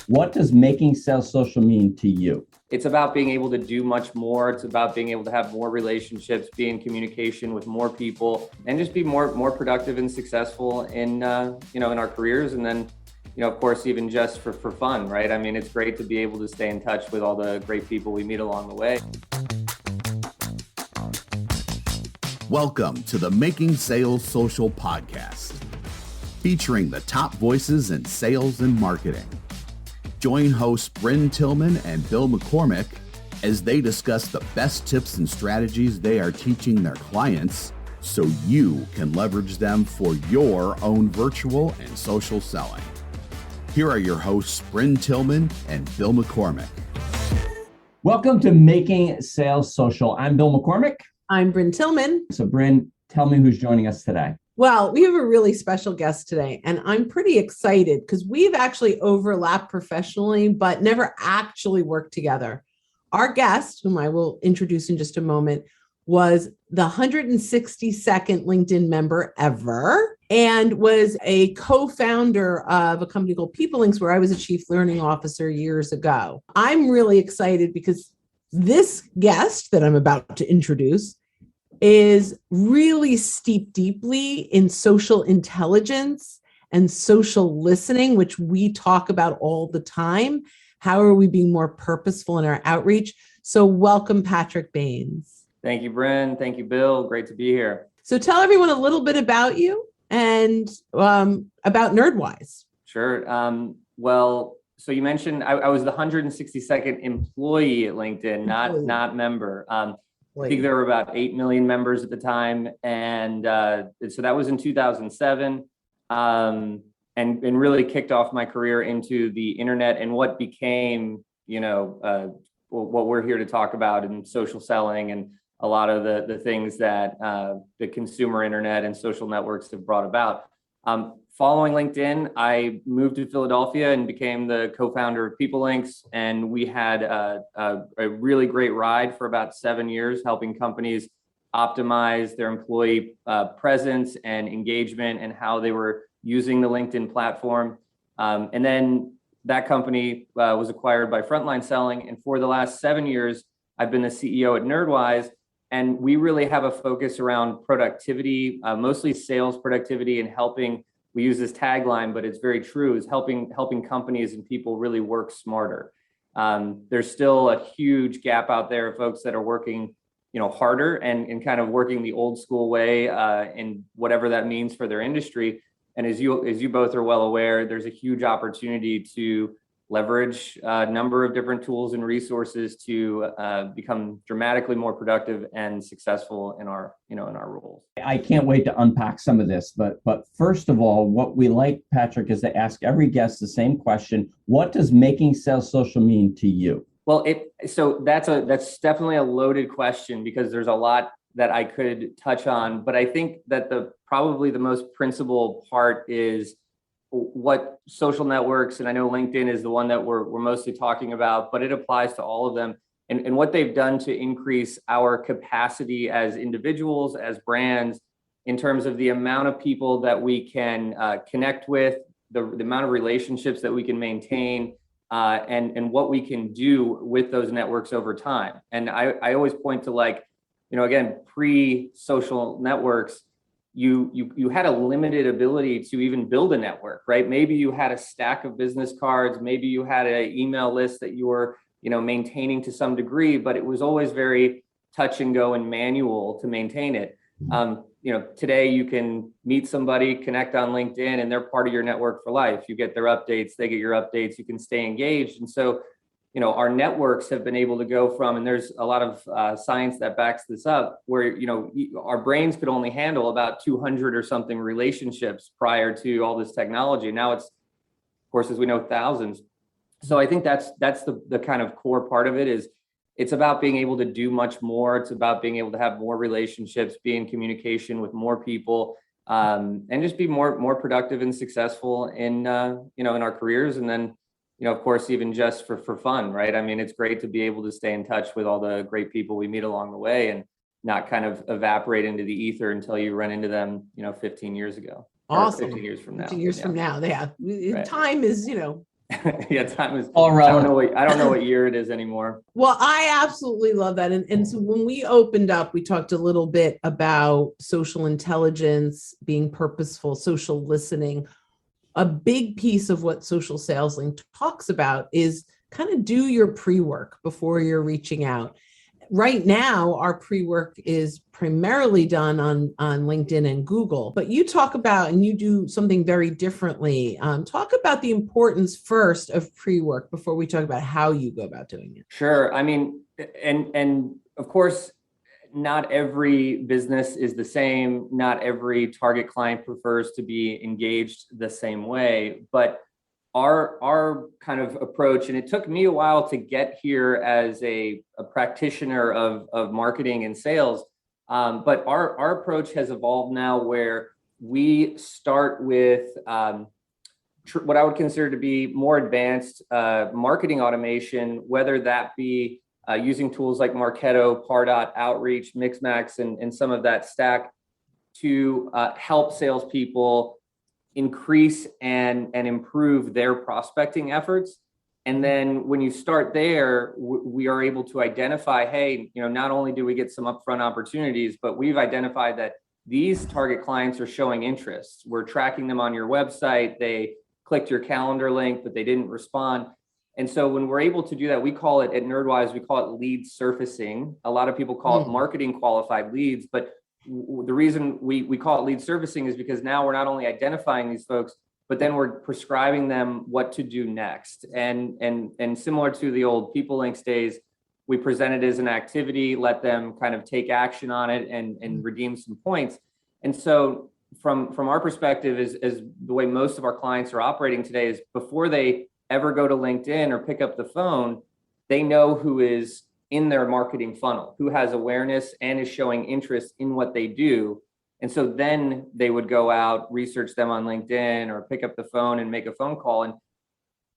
What does making sales social mean to you? It's about being able to do much more. It's about being able to have more relationships, be in communication with more people, and just be more productive and successful in in our careers. And then, of course, even just for fun, right? I mean, it's great to be able to stay in touch with all the great people we meet along the way. Welcome to the Making Sales Social podcast, featuring the top voices in sales and marketing. Join hosts Bryn Tillman and Bill McCormick as they discuss the best tips and strategies they are teaching their clients so you can leverage them for your own virtual and social selling. Here are your hosts, Bryn Tillman and Bill McCormick. Welcome to Making Sales Social. I'm Bill McCormick. I'm Bryn Tillman. So Bryn, tell me who's joining us today. Well, we have a really special guest today, and I'm pretty excited because we've actually overlapped professionally, but never actually worked together. Our guest, whom I will introduce in just a moment, was the 162nd LinkedIn member ever and was a co-founder of a company called PeopleLinks, where I was a chief learning officer years ago. I'm really excited because this guest that I'm about to introduce is really steeped deeply in social intelligence and social listening, which we talk about all the time. How are we being more purposeful in our outreach? So welcome, Patrick Baynes. Thank you, Bryn. Thank you, Bill. Great to be here. So tell everyone a little bit about you and about NerdWise. Sure. So you mentioned I was the 162nd employee at LinkedIn, not member. I think there were about 8 million members at the time. And so that was in 2007 and really kicked off my career into the internet and what became, what we're here to talk about in social selling and a lot of the things that the consumer internet and social networks have brought about. Following LinkedIn, I moved to Philadelphia and became the co-founder of PeopleLinks. And we had a really great ride for about 7 years, helping companies optimize their employee presence and engagement and how they were using the LinkedIn platform. And then that company was acquired by Frontline Selling. And for the last 7 years, I've been the CEO at NerdWise. And we really have a focus around productivity, mostly sales productivity, and helping. We use this tagline, but it's very true, is helping companies and people really work smarter. There's still a huge gap out there of folks that are working, harder and kind of working the old school way in whatever that means for their industry. And as you both are well aware, there's a huge opportunity to leverage a number of different tools and resources to become dramatically more productive and successful in our roles. I can't wait to unpack some of this, but first of all, what we like, Patrick, is to ask every guest the same question: what does making sales social mean to you? Well, that's definitely a loaded question because there's a lot that I could touch on, but I think that probably the most principal part is what social networks, and I know LinkedIn is the one that we're mostly talking about, but it applies to all of them, and what they've done to increase our capacity as individuals, as brands, in terms of the amount of people that we can connect with, the amount of relationships that we can maintain, and what we can do with those networks over time. And I always point to again, pre-social networks, you had a limited ability to even build a network, right? Maybe you had a stack of business cards, maybe you had an email list that you were, maintaining to some degree, but it was always very touch and go and manual to maintain it. Today you can meet somebody, connect on LinkedIn, and they're part of your network for life. You get their updates, they get your updates, you can stay engaged. And so, our networks have been able to go from, and there's a lot of science that backs this up, where, our brains could only handle about 200 or something relationships prior to all this technology. Now it's, of course, as we know, thousands. So I think that's the kind of core part of it is it's about being able to do much more. It's about being able to have more relationships, be in communication with more people, and just be more productive and successful in our careers. And then, of course, even just for fun, right? I mean, it's great to be able to stay in touch with all the great people we meet along the way and not kind of evaporate into the ether until you run into them, 15 years ago. Awesome. 15 years from now. 15 years from now. Yeah. Right. Time is, Yeah, time is, All right. I don't know what year it is anymore. Well, I absolutely love that. And so when we opened up, we talked a little bit about social intelligence, being purposeful, social listening. A big piece of what Social Sales Link talks about is kind of do your pre-work before you're reaching out. Right now, our pre-work is primarily done on LinkedIn and Google, but you talk about, and you do something very differently. Talk about the importance first of pre-work before we talk about how you go about doing it. Sure. I mean, and of course, not every business is the same. Not every target client prefers to be engaged the same way, but our kind of approach, and it took me a while to get here as a practitioner of marketing and sales, but our approach has evolved now where we start with what I would consider to be more advanced marketing automation, whether that be using tools like Marketo, Pardot, Outreach, Mixmax, and some of that stack to help salespeople increase and improve their prospecting efforts. And then when you start there, we are able to identify, hey, not only do we get some upfront opportunities, but we've identified that these target clients are showing interest. We're tracking them on your website. They clicked your calendar link, but they didn't respond. And so when we're able to do that, we call it at NerdWise, we call it lead surfacing. A lot of people call it marketing qualified leads, but the reason we call it lead surfacing is because now we're not only identifying these folks, but then we're prescribing them what to do next. And similar to the old People Links days, we present it as an activity, let them kind of take action on it and redeem some points. And so from our perspective, is the way most of our clients are operating today is before they ever go to LinkedIn or pick up the phone, they know who is in their marketing funnel, who has awareness and is showing interest in what they do. And so then they would go out, research them on LinkedIn or pick up the phone and make a phone call. And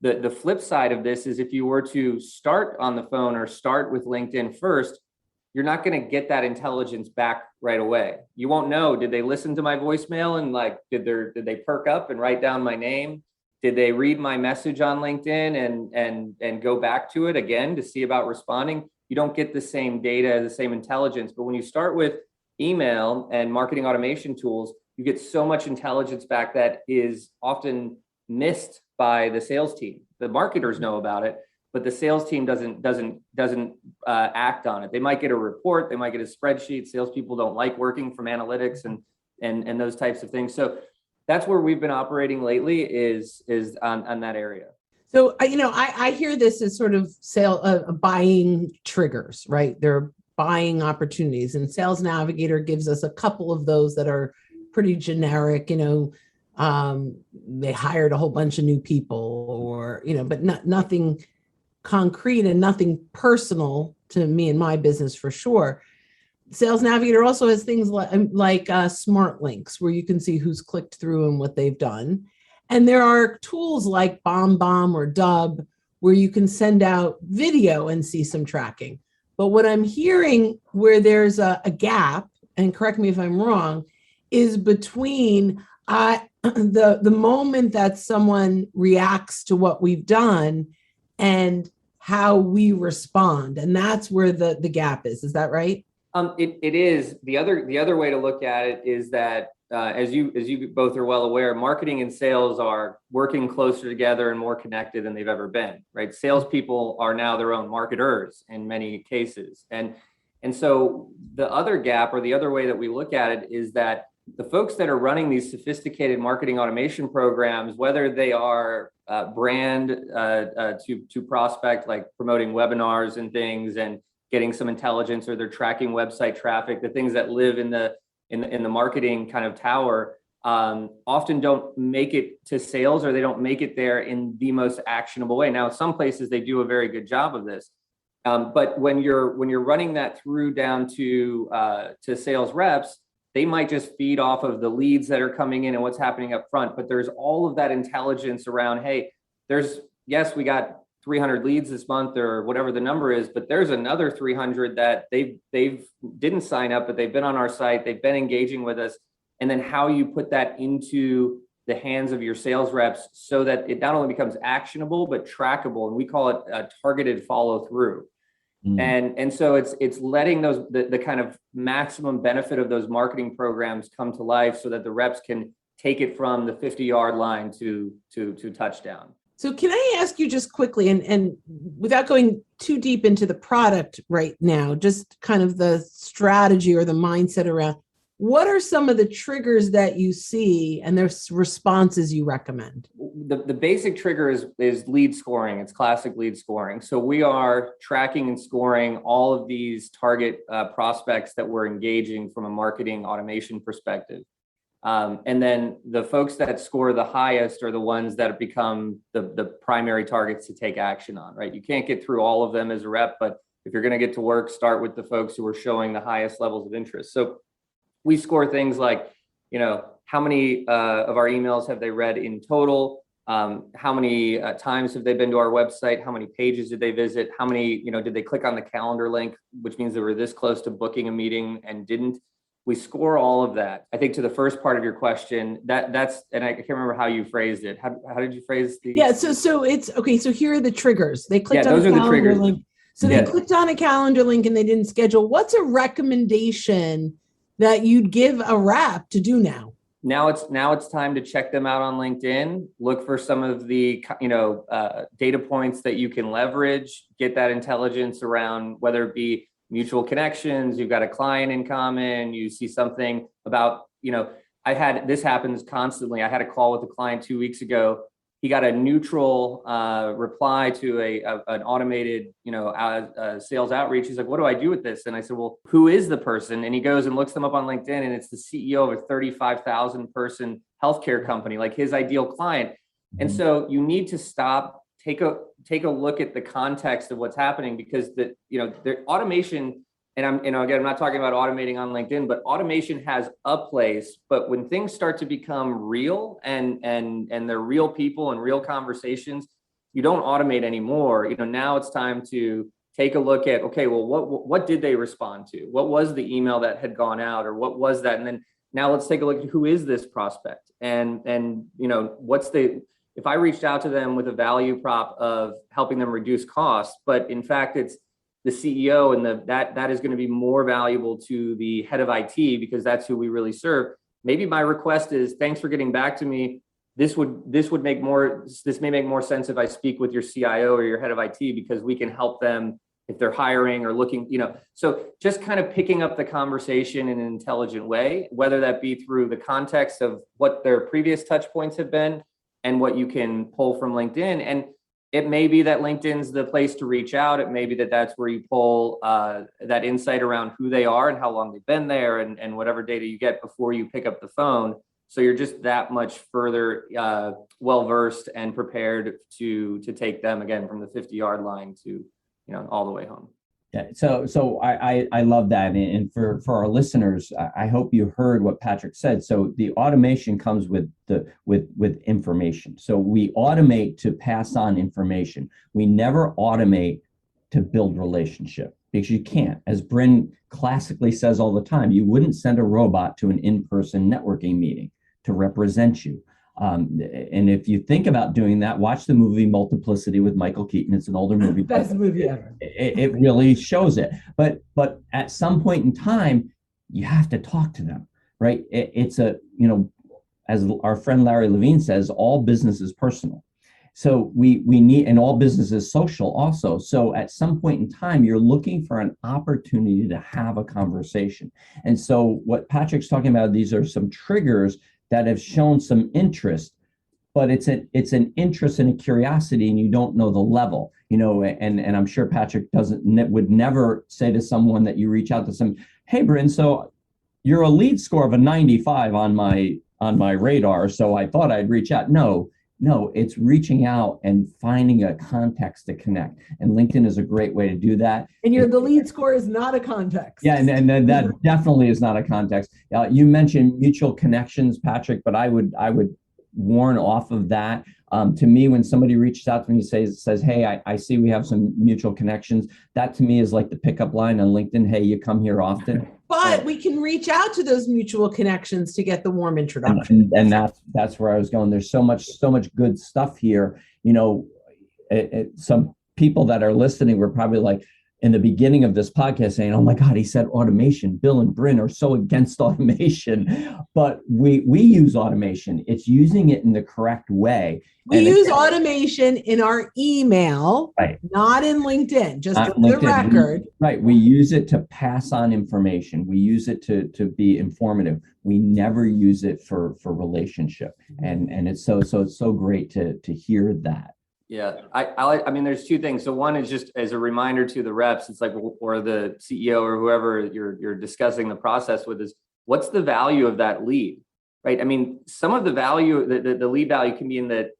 the flip side of this is if you were to start on the phone or start with LinkedIn first, you're not going to get that intelligence back right away. You won't know, did they listen to my voicemail and did they perk up and write down my name? Did they read my message on LinkedIn and go back to it again to see about responding? You don't get the same data, the same intelligence. But when you start with email and marketing automation tools, you get so much intelligence back that is often missed by the sales team. The marketers know about it, but the sales team doesn't act on it. They might get a report, they might get a spreadsheet. Salespeople don't like working from analytics and those types of things. So that's where we've been operating lately is on that area. So, I hear this as sort of buying triggers, right? They're buying opportunities, and Sales Navigator gives us a couple of those that are pretty generic. They hired a whole bunch of new people, or but nothing concrete and nothing personal to me and my business for sure. Sales Navigator also has things like smart links where you can see who's clicked through and what they've done. And there are tools like BombBomb or Dub where you can send out video and see some tracking. But what I'm hearing where there's a gap, and correct me if I'm wrong, is between the moment that someone reacts to what we've done and how we respond. And that's where the gap is. Is that right? It is. The other way to look at it is that as you both are well aware, marketing and sales are working closer together and more connected than they've ever been, right? Salespeople are now their own marketers in many cases. And so the other gap, or the other way that we look at it, is that the folks that are running these sophisticated marketing automation programs, whether they are brand to prospect, like promoting webinars and things and getting some intelligence, or they're tracking website traffic, the things that live in the marketing kind of tower, often don't make it to sales, or they don't make it there in the most actionable way. Now, some places they do a very good job of this, but when you're running that through down to sales reps, they might just feed off of the leads that are coming in and what's happening up front. But there's all of that intelligence around, hey, yes, we got 300 leads this month or whatever the number is, but there's another 300 that they've didn't sign up, but they've been on our site, they've been engaging with us. And then how you put that into the hands of your sales reps so that it not only becomes actionable, but trackable. And we call it a targeted follow through. And so it's letting the kind of maximum benefit of those marketing programs come to life so that the reps can take it from the 50-yard line to touchdown. So can I ask you just quickly, and without going too deep into the product right now, just kind of the strategy or the mindset around, what are some of the triggers that you see and there's responses you recommend? The basic trigger is lead scoring. It's classic lead scoring. So we are tracking and scoring all of these target prospects that we're engaging from a marketing automation perspective. And then the folks that score the highest are the ones that become the primary targets to take action on, right? You can't get through all of them as a rep, but if you're going to get to work, start with the folks who are showing the highest levels of interest. So we score things like, how many of our emails have they read in total? How many times have they been to our website? How many pages did they visit? How many, did they click on the calendar link, which means they were this close to booking a meeting and didn't? We score all of that. I think to the first part of your question, that's, and I can't remember how you phrased it. How did you phrase the? Yeah, so it's okay. So here are the triggers. They clicked on those a are the calendar triggers. link. So they clicked on a calendar link and they didn't schedule. What's a recommendation that you'd give a rep to do now? Now it's time to check them out on LinkedIn. Look for some of the data points that you can leverage. Get that intelligence around whether it be mutual connections, you've got a client in common, you see something about, this happens constantly. I had a call with a client 2 weeks ago. He got a neutral reply to an automated, sales outreach. He's like, what do I do with this? And I said, well, who is the person? And he goes and looks them up on LinkedIn, and it's the CEO of a 35,000 person healthcare company, like his ideal client. And so you need to stop, take a look at the context of what's happening, because the automation, and I'm not talking about automating on LinkedIn, but automation has a place. But when things start to become real and they're real people and real conversations, you don't automate anymore. Now it's time to take a look at, okay, well, what did they respond to? What was the email that had gone out, or what was that? And then now let's take a look at who is this prospect, and if I reached out to them with a value prop of helping them reduce costs, but in fact it's the CEO, and that is going to be more valuable to the head of IT because that's who we really serve. Maybe my request is, thanks for getting back to me. This may make more sense if I speak with your CIO or your head of IT, because we can help them if they're hiring or looking, So just kind of picking up the conversation in an intelligent way, whether that be through the context of what their previous touch points have been and what you can pull from LinkedIn. And it may be that LinkedIn's the place to reach out. It may be that that's where you pull that insight around who they are and how long they've been there, and whatever data you get before you pick up the phone. So you're just that much further well-versed and prepared to take them again from the 50-yard line to, all the way home. Yeah, so I love that, and for our listeners, I hope you heard what Patrick said. So the automation comes with information. So we automate to pass on information. We never automate to build relationship, because you can't. As Bryn classically says all the time, you wouldn't send a robot to an in-person networking meeting to represent you. And if you think about doing that, watch the movie Multiplicity with Michael Keaton. It's an older movie. Best movie ever. It really shows it. But at some point in time, you have to talk to them, right? It's as our friend Larry Levine says, all business is personal. So we need, and all business is social also. So at some point in time, you're looking for an opportunity to have a conversation. And so what Patrick's talking about, these are some triggers that have shown some interest, but it's an interest and a curiosity, and you don't know the level, and I'm sure Patrick would never say to someone that you reach out to some, hey, Bryn, so you're a lead score of a 95 on my radar, so I thought I'd reach out. No, it's reaching out and finding a context to connect. And LinkedIn is a great way to do that. And the lead score is not a context. Yeah, and that definitely is not a context. You mentioned mutual connections, Patrick, but I would worn off of that. To me, when somebody reaches out to me and says, hey, I see we have some mutual connections, that to me is like the pickup line on LinkedIn. Hey, you come here often. But we can reach out to those mutual connections to get the warm introduction. And that's where I was going. There's so much good stuff here. Some people that are listening were probably like, in the beginning of this podcast saying, oh my God, he said automation. Bill and Bryn are so against automation, but we use automation. It's using it in the correct way. We use automation in our email, right, not in LinkedIn, just for the record. We use it to pass on information. We use it to be informative. We never use it for relationship. And it's so great to hear that. Yeah, I mean, there's two things. So one is just as a reminder to the reps, it's like, or the CEO or whoever you're discussing the process with, is what's the value of that lead, right? I mean, some of the value, the lead value can be in that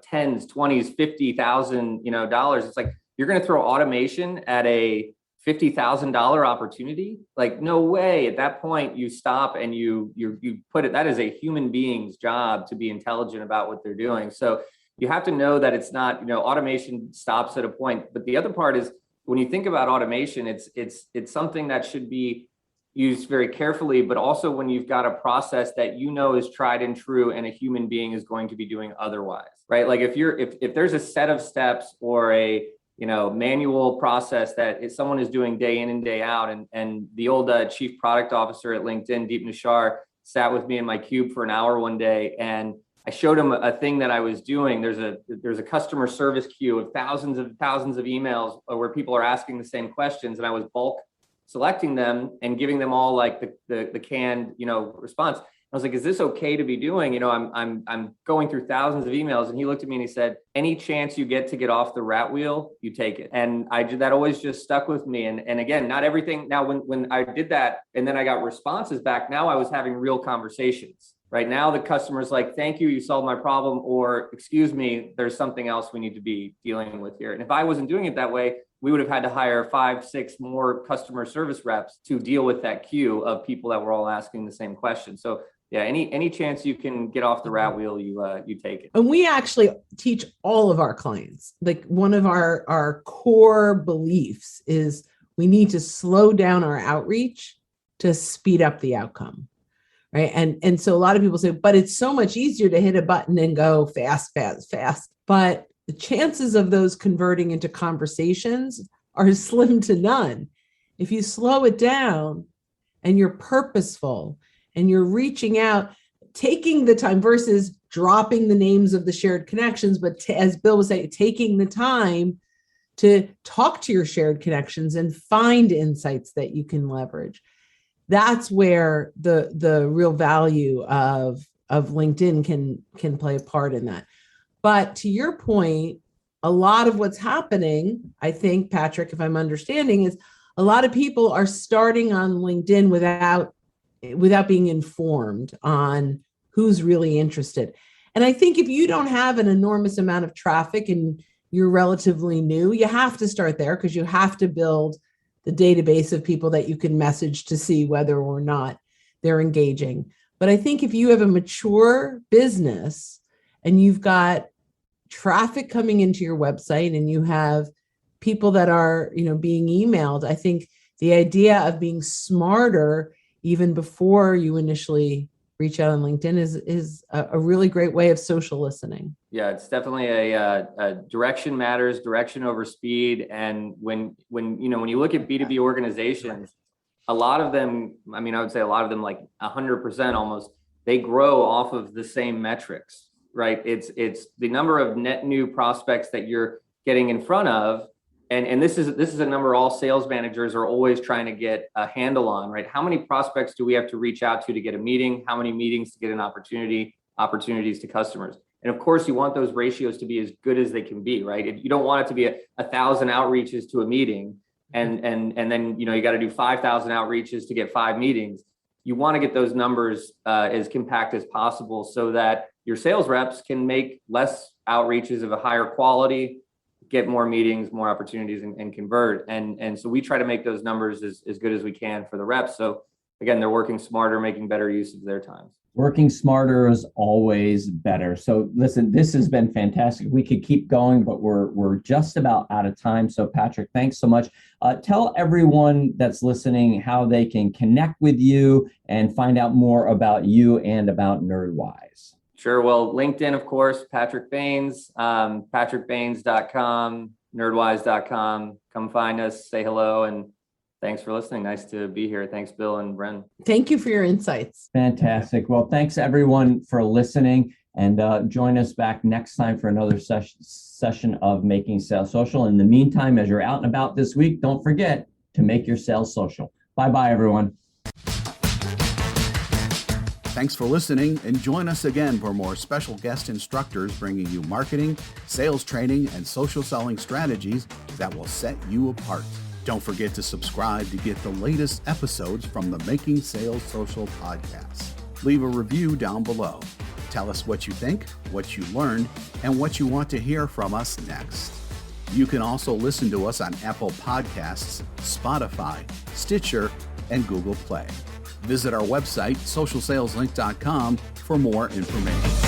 tens, 20s, $50,000, dollars. It's like, you're going to throw automation at a $50,000 opportunity. Like, no way. At that point, you stop and you put it, that is a human being's job to be intelligent about what they're doing. So you have to know that it's not, automation stops at a point. But the other part is, when you think about automation, it's something that should be used very carefully, but also when you've got a process that is tried and true and a human being is going to be doing otherwise, right? Like if there's a set of steps or a manual process that someone is doing day in and day out, and the old chief product officer at LinkedIn, Deep Nishar, sat with me in my cube for an hour one day, and I showed him a thing that I was doing. There's a customer service queue of thousands of emails where people are asking the same questions, and I was bulk selecting them and giving them all like the canned response. I was like, is this okay to be doing? I'm going through thousands of emails. And he looked at me and he said, any chance you get to get off the rat wheel, you take it. And that always just stuck with me. And again, not everything. Now, when I did that and then I got responses back, now I was having real conversations. Right now, the customer's like, thank you, you solved my problem, or excuse me, there's something else we need to be dealing with here. And if I wasn't doing it that way, we would have had to hire 5, 6 more customer service reps to deal with that queue of people that were all asking the same question. So yeah, any chance you can get off the rat wheel, you take it. And we actually teach all of our clients, like one of our core beliefs is we need to slow down our outreach to speed up the outcome. Right. And so a lot of people say, but it's so much easier to hit a button and go fast. But the chances of those converting into conversations are slim to none. If you slow it down and you're purposeful and you're reaching out, taking the time versus dropping the names of the shared connections, but as Bill was saying, taking the time to talk to your shared connections and find insights that you can leverage. That's where the real value of LinkedIn can play a part in that. But to your point, a lot of what's happening, I think, Patrick, if I'm understanding, is a lot of people are starting on LinkedIn without being informed on who's really interested. And I think if you don't have an enormous amount of traffic and you're relatively new, you have to start there because you have to build the database of people that you can message to see whether or not they're engaging. But I think if you have a mature business and you've got traffic coming into your website and you have people that are, being emailed, I think the idea of being smarter even before you initially reach out on LinkedIn is a really great way of social listening. Yeah, it's definitely a direction matters, direction over speed. And when you look at B2B organizations, a lot of them, I would say a lot of them, like 100% almost, they grow off of the same metrics, right? It's the number of net new prospects that you're getting in front of. And this is a number all sales managers are always trying to get a handle on, right? How many prospects do we have to reach out to get a meeting? How many meetings to get an opportunities to customers? And of course, you want those ratios to be as good as they can be, right? You don't want it to be 1,000 outreaches to a meeting, and then you got to do 5,000 outreaches to get 5 meetings. You want to get those numbers as compact as possible so that your sales reps can make less outreaches of a higher quality, get more meetings, more opportunities, and convert. And so we try to make those numbers as good as we can for the reps. So again, they're working smarter, making better use of their time. Working smarter is always better. So listen, this has been fantastic. We could keep going, but we're just about out of time. So Patrick, thanks so much. Tell everyone that's listening how they can connect with you and find out more about you and about NerdWise. Sure. Well, LinkedIn, of course, Patrick Baynes, patrickbaynes.com, nerdwise.com. Come find us, say hello, and thanks for listening. Nice to be here. Thanks, Bill and Bren. Thank you for your insights. Fantastic. Well, thanks everyone for listening, and join us back next time for another session of Making Sales Social. In the meantime, as you're out and about this week, don't forget to make your sales social. Bye-bye, everyone. Thanks for listening, and join us again for more special guest instructors bringing you marketing, sales training, and social selling strategies that will set you apart. Don't forget to subscribe to get the latest episodes from the Making Sales Social podcast. Leave a review down below. Tell us what you think, what you learned, and what you want to hear from us next. You can also listen to us on Apple Podcasts, Spotify, Stitcher, and Google Play. Visit our website, socialsaleslink.com, for more information.